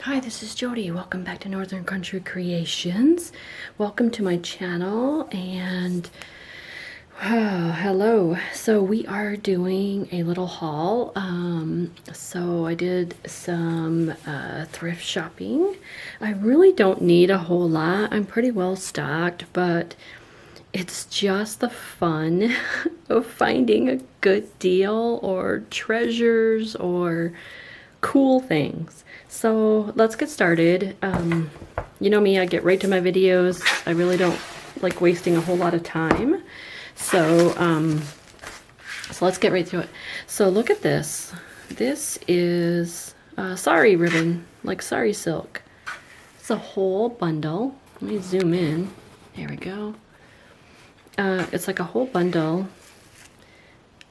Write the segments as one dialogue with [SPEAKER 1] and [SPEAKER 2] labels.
[SPEAKER 1] Hi, this is Jody. Welcome back to Northern Country Creations. Welcome to my channel and hello. So we are doing a little haul. So I did some thrift shopping. I really don't need a whole lot. I'm pretty well stocked, but it's just the fun of finding a good deal or treasures or cool things. So let's get started. You know me, I get right to my videos. I really don't like wasting a whole lot of time. So let's get right to it. So look at this. This is sari ribbon, like sari silk. It's a whole bundle. Let me zoom in. There we go. It's like a whole bundle.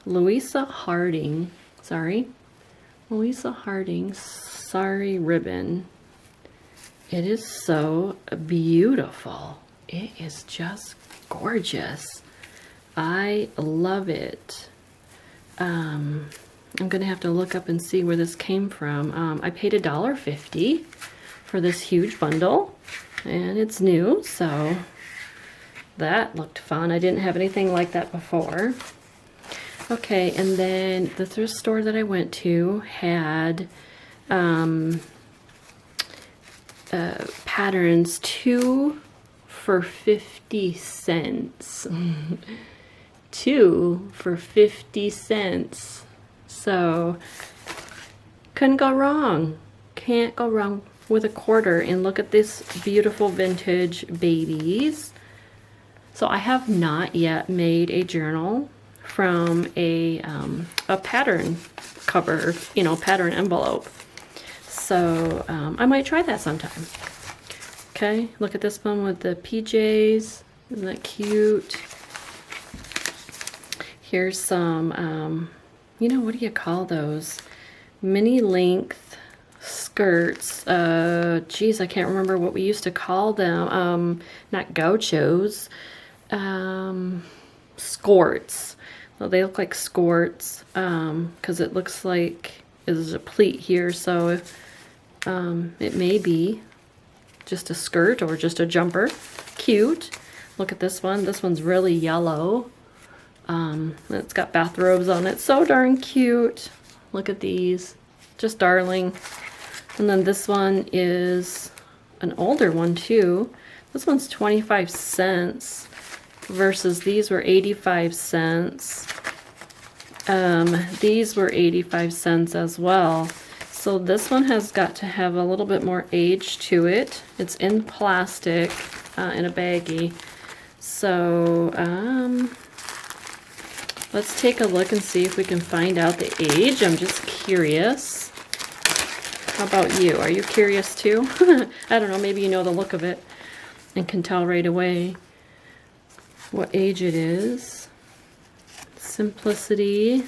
[SPEAKER 1] Louisa Harding sari ribbon. It is so beautiful. It is just gorgeous. I love it. I'm gonna have to look up and see where this came from. I paid $1.50 for this huge bundle, and it's new, so that looked fun. I didn't have anything like that before. Okay, and then the thrift store that I went to had patterns, 2 for 50 cents. 2 for 50 cents. So, couldn't go wrong. Can't go wrong with a quarter. And look at this beautiful vintage babies. So I have not yet made a journal from a pattern cover, you know, pattern envelope. So I might try that sometime. Okay, look at this one with the PJs. Isn't that cute? Here's some, you know, what do you call those? Mini length skirts. Geez, I can't remember what we used to call them. Not gauchos. Skirts. Well, they look like skirts because it looks like there's a pleat here, so it may be just a skirt or just a jumper. Cute. Look at this one. This one's really yellow. It's got bathrobes on it. So darn cute. Look at these. Just darling. And then this one is an older one too. This one's 25 cents. Versus these were 85 cents. These were 85 cents as well. So this one has got to have a little bit more age to it. It's in plastic, in a baggie. So let's take a look and see if we can find out the age. I'm just curious. How about you? Are you curious too? I don't know, maybe you know the look of it and can tell right away what age it is. Simplicity,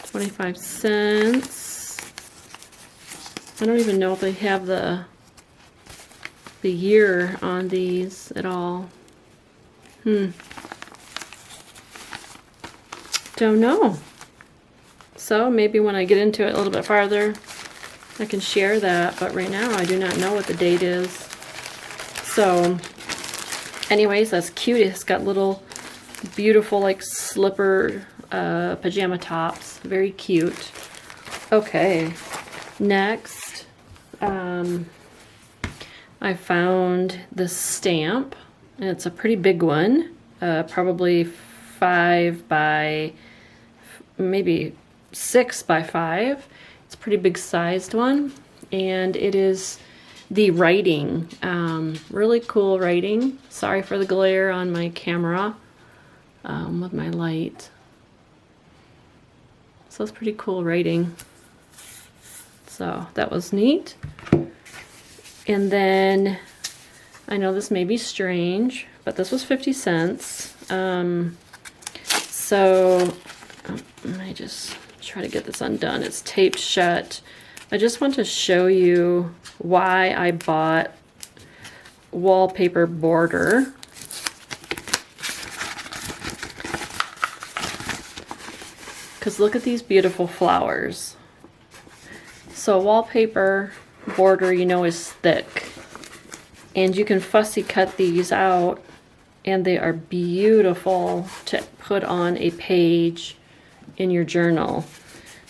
[SPEAKER 1] 25 cents. I don't even know if they have the year on these at all. Don't know. So maybe when I get into it a little bit farther, I can share that, but right now I do not know what the date is. So anyways, that's cute. It's got little beautiful like slipper pajama tops. Very cute. Okay, next I found this stamp, and it's a pretty big one, probably 5 by maybe 6 by 5. It's a pretty big sized one, and it is the writing. Really cool writing. Sorry for the glare on my camera with my light. So it's pretty cool writing. So that was neat. And then, I know this may be strange, but this was 50 cents. So let me just try to get this undone. It's taped shut. I just want to show you why I bought wallpaper border. Because look at these beautiful flowers. So wallpaper border, you know, is thick. And you can fussy cut these out, and they are beautiful to put on a page in your journal.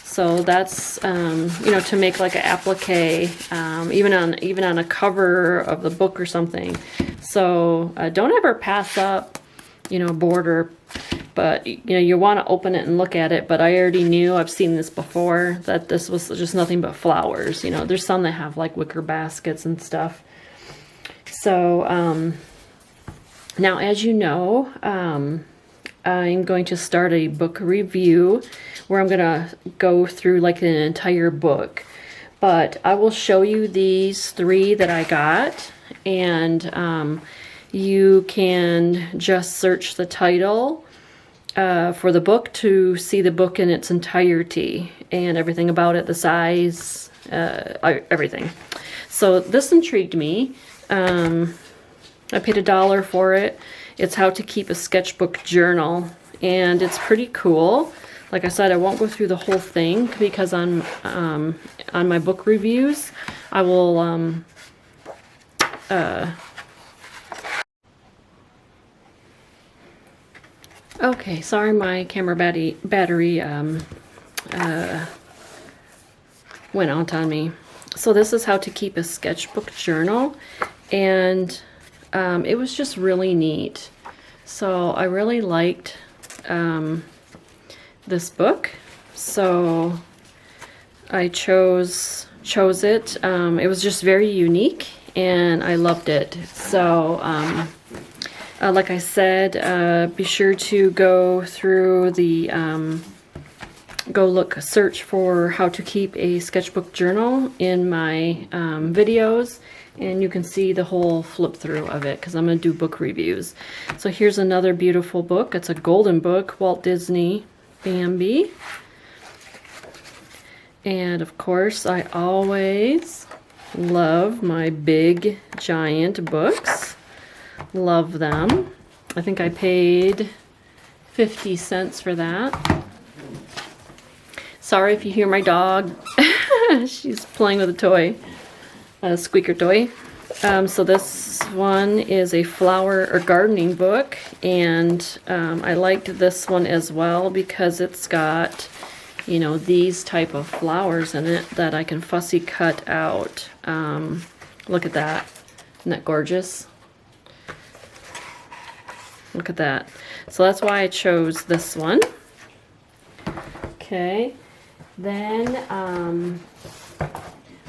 [SPEAKER 1] So that's, you know, to make like an applique, even on a cover of the book or something. So don't ever pass up, you know, border. But, you know, you want to open it and look at it. But I already knew, I've seen this before, that this was just nothing but flowers. You know, there's some that have like wicker baskets and stuff. So, now, as you know, I'm going to start a book review where I'm going to go through like an entire book. But I will show you these 3 that I got. And you can just search the title for the book to see the book in its entirety and everything about it, the size, everything. So this intrigued me. I paid $1 for it. It's How to Keep a Sketchbook Journal, and it's pretty cool. Like I said, I won't go through the whole thing because on my book reviews, I will okay, sorry, my camera battery went out on me. So this is How to Keep a Sketchbook Journal, and it was just really neat. So I really liked this book, so I chose it. It was just very unique, and I loved it. So like I said, be sure to go through the search for How to Keep a Sketchbook Journal in my videos, and you can see the whole flip through of it because I'm going to do book reviews. So here's another beautiful book. It's a golden book, Walt Disney Bambi. And of course, I always love my big giant books. Love them. I think I paid 50 cents for that. Sorry if you hear my dog. She's playing with a toy, a squeaker toy. So this one is a flower or gardening book, and I liked this one as well because it's got, you know, these type of flowers in it that I can fussy cut out. Look at that. Isn't that gorgeous? Look at that. So that's why I chose this one. Okay. Then,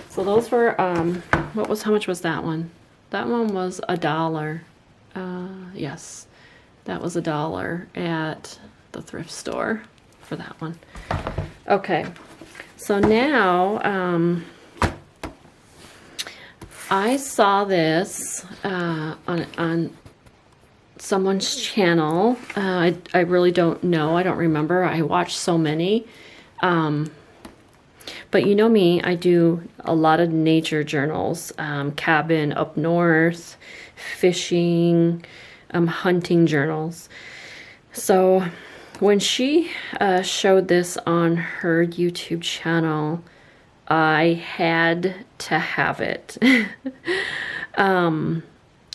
[SPEAKER 1] so those were, how much was that one? That one was $1. Yes, that was $1 at the thrift store for that one. Okay, so now, I saw this, on someone's channel. I really don't know. I don't remember. I watched so many. But you know me, I do a lot of nature journals, cabin up north, fishing, hunting journals. So when she showed this on her YouTube channel, I had to have it.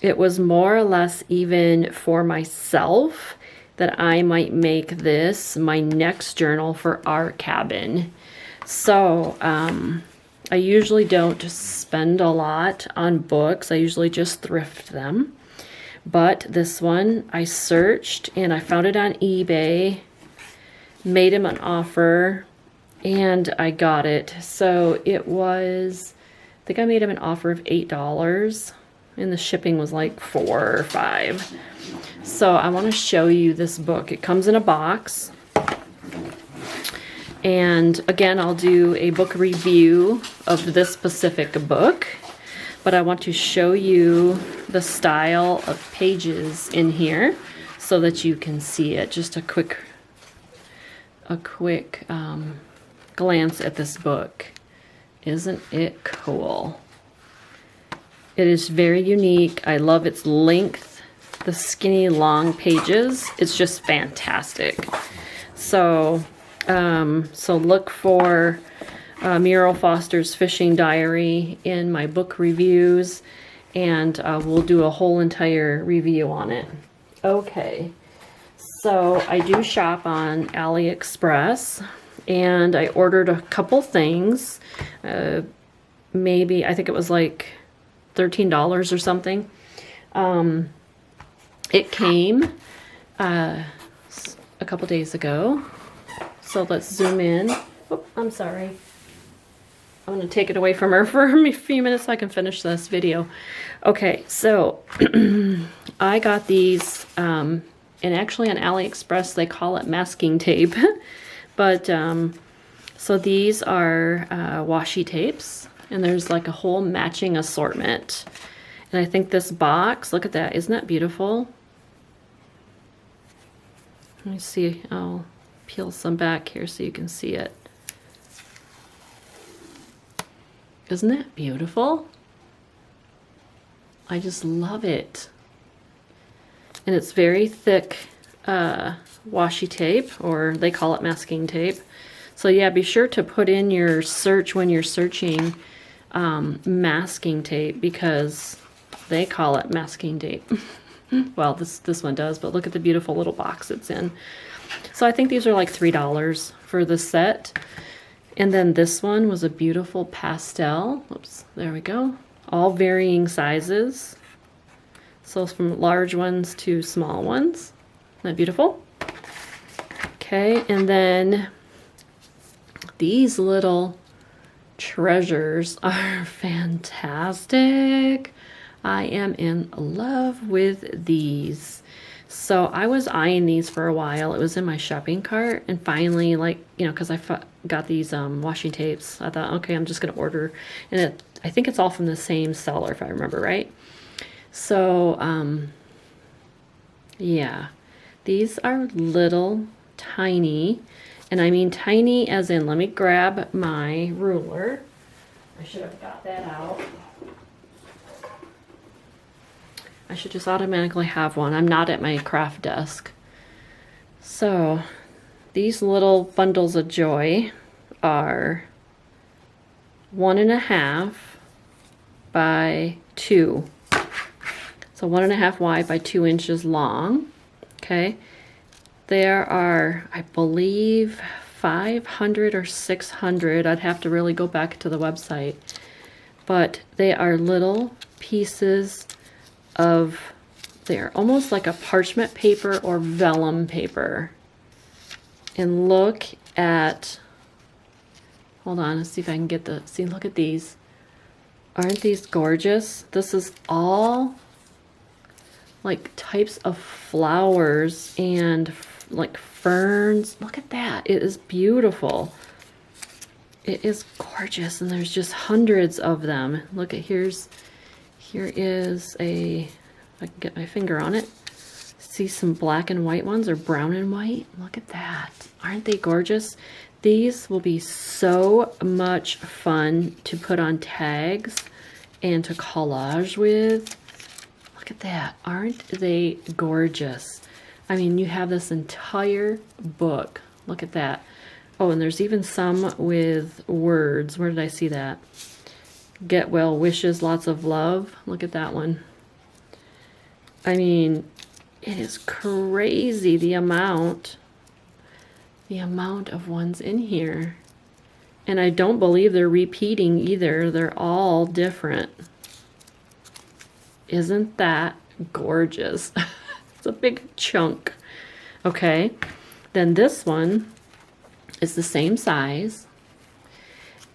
[SPEAKER 1] It was more or less even for myself that I might make this my next journal for our cabin. So I usually don't spend a lot on books. I usually just thrift them. But this one, I searched and I found it on eBay, made him an offer, and I got it. So it was, I think I made him an offer of $8, and the shipping was like $4 or $5. So I want to show you this book. It comes in a box. And again, I'll do a book review of this specific book, but I want to show you the style of pages in here so that you can see it. Just a quick glance at this book. Isn't it cool? It is very unique. I love its length, the skinny long pages. It's just fantastic. So look for Muriel Foster's fishing diary in my book reviews, and we'll do a whole entire review on it. Okay, so I do shop on AliExpress, and I ordered a couple things. Maybe, I think it was like $13 or something. It came a couple days ago. So let's zoom in. Oh, I'm sorry. I'm going to take it away from her for a few minutes so I can finish this video. Okay, so I got these, and actually on AliExpress they call it masking tape. But, so these are washi tapes, and there's like a whole matching assortment. And I think this box, look at that, isn't that beautiful? Let me see, I'll peel some back here so you can see it. Isn't that beautiful? I just love it. And it's very thick washi tape, or they call it masking tape. So yeah, be sure to put in your search when you're searching masking tape, because they call it masking tape. Well, this one does, but look at the beautiful little box it's in. So I think these are like $3 for the set. And then this one was a beautiful pastel. Oops, there we go. All varying sizes. So from large ones to small ones. Isn't that beautiful? Okay, and then these little treasures are fantastic. I am in love with these. So I was eyeing these for a while. It was in my shopping cart, and finally, like, you know, because I got these washi tapes, I thought, okay, I'm just going to order. And I think it's all from the same seller, if I remember right. So, yeah, these are little tiny, and I mean tiny as in, let me grab my ruler. I should have got that out. I should just automatically have one. I'm not at my craft desk. So these little bundles of joy are 1.5 by 2. So 1.5 wide by 2 inches long. Okay. There are, I believe, 500 or 600. I'd have to really go back to the website. But they are little pieces of, they're almost like a parchment paper or vellum paper. And look at, hold on, let's see if I can get the, see, look at these. Aren't these gorgeous? This is all like types of flowers and like ferns. Look at that. It is beautiful. It is gorgeous, and there's just hundreds of them. Look at, here is a, if I can get my finger on it, see some black and white ones, or brown and white. Look at that. Aren't they gorgeous? These will be so much fun to put on tags and to collage with. Look at that. Aren't they gorgeous? I mean, you have this entire book. Look at that. Oh, and there's even some with words. Where did I see that? Get well wishes, lots of love. Look at that one. I mean, it is crazy the amount of ones in here. And I don't believe they're repeating either. They're all different. Isn't that gorgeous? It's a big chunk. Okay, then this one is the same size.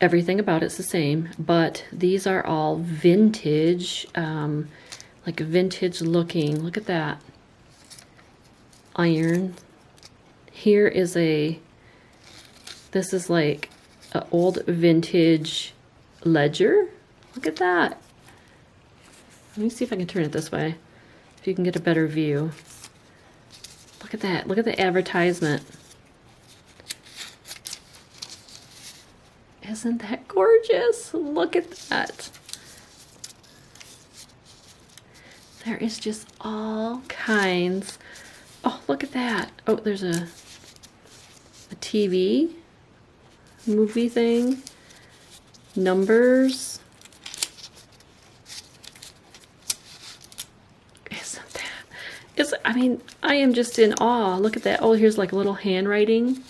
[SPEAKER 1] Everything about it's the same, but these are all vintage, like vintage looking. Look at that. Iron. Here is a, this is like an old vintage ledger. Look at that. Let me see if I can turn it this way, if you can get a better view. Look at that. Look at the advertisement. Isn't that gorgeous? Look at that. There is just all kinds. Oh, look at that. Oh, there's a TV movie thing. numbers. Isn't that, I mean, I am just in awe. Look at that. Oh, here's like a little handwriting.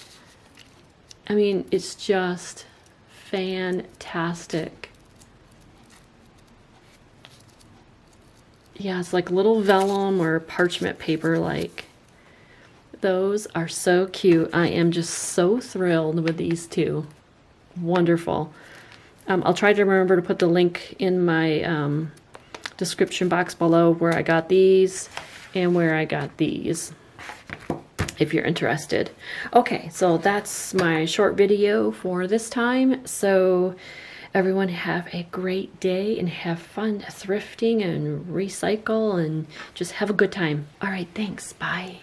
[SPEAKER 1] I mean, it's just fantastic. Yeah, it's like little vellum or parchment paper like. Those are so cute. I am just so thrilled with these two. Wonderful. I'll try to remember to put the link in my description box below where I got these and where I got these, if you're interested. Okay, so that's my short video for this time. So everyone have a great day and have fun thrifting and recycle and just have a good time. All right, thanks. Bye.